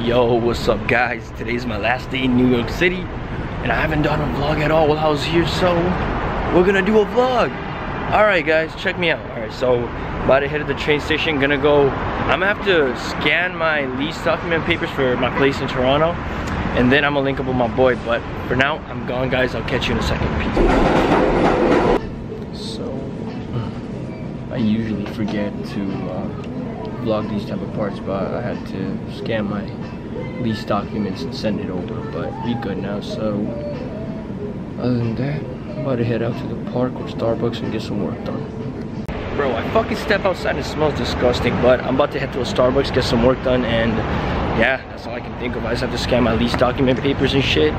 Yo, what's up guys? Today's my last day in New York City and I haven't done a vlog at all while I was here, so we're gonna do a vlog. Alright guys, check me out. Alright, so about to head to the train station. I'm gonna have to scan my lease document papers for my place in Toronto, and then I'm gonna link up with my boy. But for now, I'm gone guys. I'll catch you in a second. Peace. So I usually forget to vlog these type of parts, but I had to scan my lease documents and send it over, but we good now. So other than that, I'm about to head out to the park or Starbucks and get some work done. Bro, I fucking step outside and it smells disgusting, but I'm about to head to a Starbucks, get some work done, and yeah, that's all I can think of. I just have to scan my lease document papers and shit,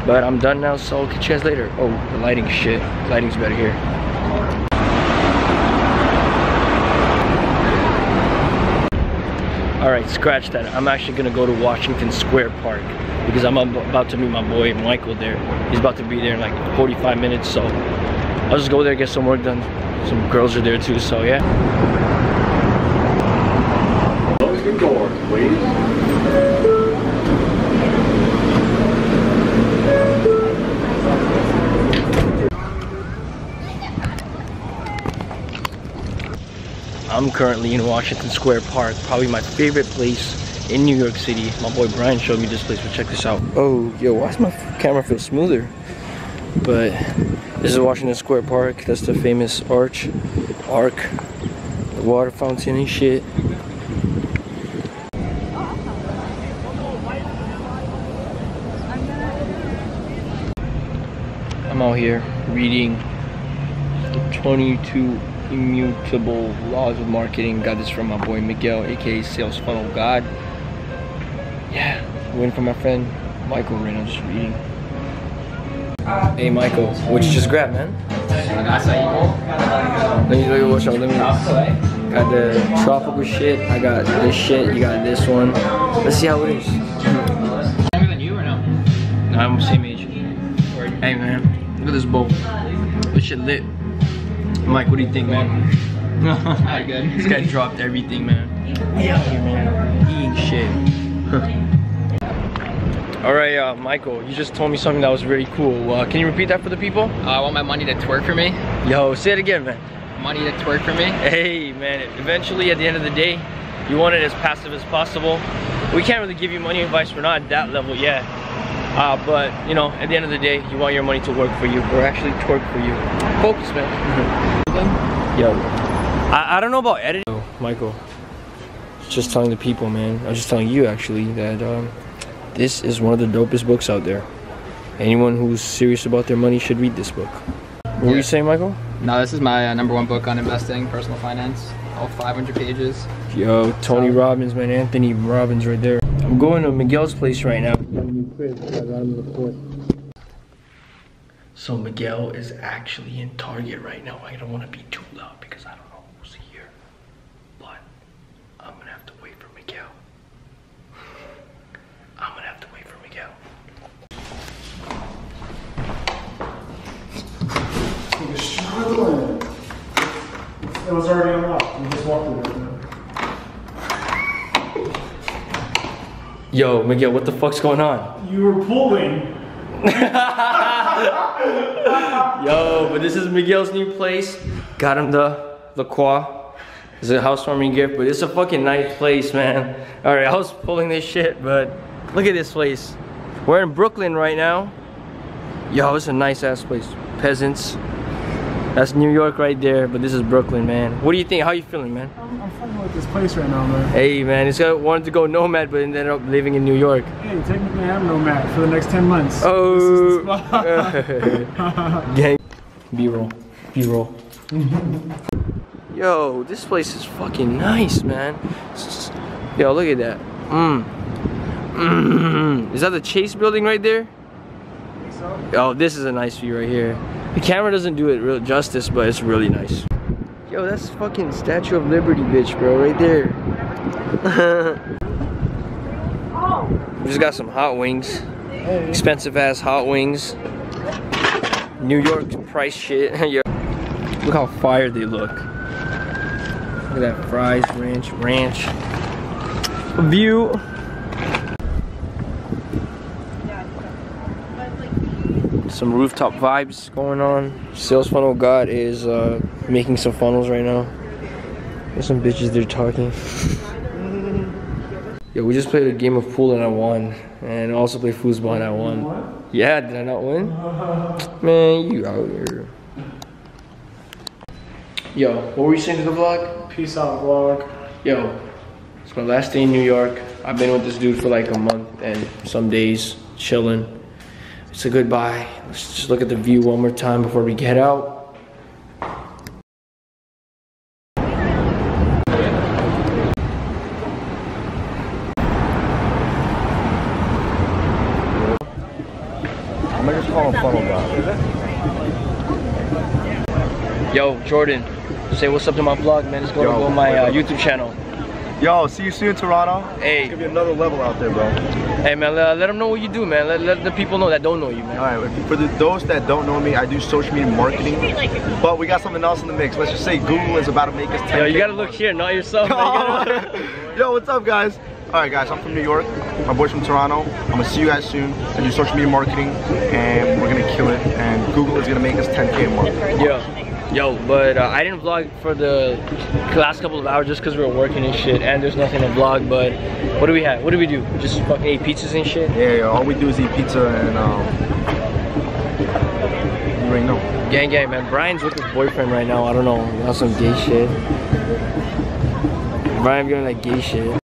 but I'm done now, so I'll catch you guys later. Oh, the lighting shit. Lighting's better here. Alright, scratch that. I'm actually gonna go to Washington Square Park because I'm about to meet my boy Michael there. He's about to be there in like 45 minutes, so I'll just go there, get some work done. Some girls are there too, so yeah. Close your doors, please. I'm currently in Washington Square Park, probably my favorite place in New York City. My boy Brian showed me this place, but check this out. Oh, yo, why does my camera feel smoother? But this is Washington Square Park. That's the famous arc, the water fountain and shit. I'm out here reading the 22 Immutable Laws of Marketing. Got this from my boy Miguel, aka Sales Funnel God. Yeah, waiting for my friend Michael right now, just reading. Hey Michael, what you just grabbed, man? Let me watch out. Let me. Got the tropical shit. I got this shit. You got this one. Let's see how it is. Younger than you or no? No, I'm the same age. Hey man, look at this bowl. This shit lit. Mike, what do you think, man? Alright, good. This guy dropped everything, man. Yeah, man. Eating shit. Alright, Michael, you just told me something that was really cool. Can you repeat that for the people? I want my money to twerk for me. Yo, say it again, man. Money to twerk for me. Hey, man, eventually at the end of the day, you want it as passive as possible. We can't really give you money advice, we're not at that level yet. But, you know, at the end of the day, you want your money to work for you, or actually twerk for you. Focus, man. Yo, I don't know about editing. So, Michael, just telling the people, man. I was just telling you, actually, that this is one of the dopest books out there. Anyone who's serious about their money should read this book. What were you saying, Michael? No, this is my #1 book on investing, personal finance. All 500 pages. Yo, Tony Robbins, man. Anthony Robbins right there. I'm going to Miguel's place right now. So Miguel is actually in Target right now. I don't want to be too loud because I don't know who's here. But I'm going to have to wait for Miguel. I'm going to have to wait for Miguel. You're struggling. It was already unlocked. You just walked away from it. Yo, Miguel, what the fuck's going on? You were pulling. Yo, but this is Miguel's new place. Got him the La Croix. It's a housewarming gift, but it's a fucking nice place, man. Alright, I was pulling this shit, but look at this place. We're in Brooklyn right now. Yo, it's a nice ass place. Peasants. That's New York right there, but this is Brooklyn, man. What do you think? How you feeling, man? I'm fucking with this place right now, man. Hey, man, he's wanted to go nomad, but ended up living in New York. Hey, technically I'm nomad for the next 10 months. Oh. This is the spot. Gang. B-roll. B-roll. Yo, this place is fucking nice, man. Yo, look at that. Is that the Chase building right there? I think so. Oh, this is a nice view right here. The camera doesn't do it real justice, but it's really nice. Yo, that's fucking Statue of Liberty, bitch, bro, right there. We just got some hot wings. Expensive ass hot wings. New York price shit. Yo, look how fire they look. Look at that fries, ranch. View. some rooftop vibes going on. Sales funnel god is making some funnels right now. There's some bitches there talking. Yo, we just played a game of pool and I won. And also played foosball and I won. Yeah, did I not win? Man, you out here. Yo, what were you saying to the vlog? Peace out, vlog. Yo, it's my last day in New York. I've been with this dude for like a month and some days, chilling. It's a goodbye. Let's just look at the view one more time before we get out. I'm gonna just call him funnel guy. Yo, Jordan, say what's up to my vlog, man. It's going to go on my YouTube channel. Yo, see you soon, Toronto. Hey. It's gonna be another level out there, bro. Hey, man, let them know what you do, man. Let the people know that don't know you, man. Alright, for those that don't know me, I do social media marketing. But we got something else in the mix. Let's just say Google is about to make us 10K. Yo, you gotta look here, not yourself. Yo, what's up, guys? Alright, guys, I'm from New York. My boy's from Toronto. I'm gonna see you guys soon. I do social media marketing, and we're gonna kill it. And Google is gonna make us 10K a month. Yo, but I didn't vlog for the last couple of hours just because we were working and shit, and there's nothing to vlog. But what do we have? What do we do? Just fucking eat pizzas and shit? Yeah, all we do is eat pizza and you already know. Gang, man. Brian's with his boyfriend right now. I don't know. That's some gay shit. Brian doing like gay shit.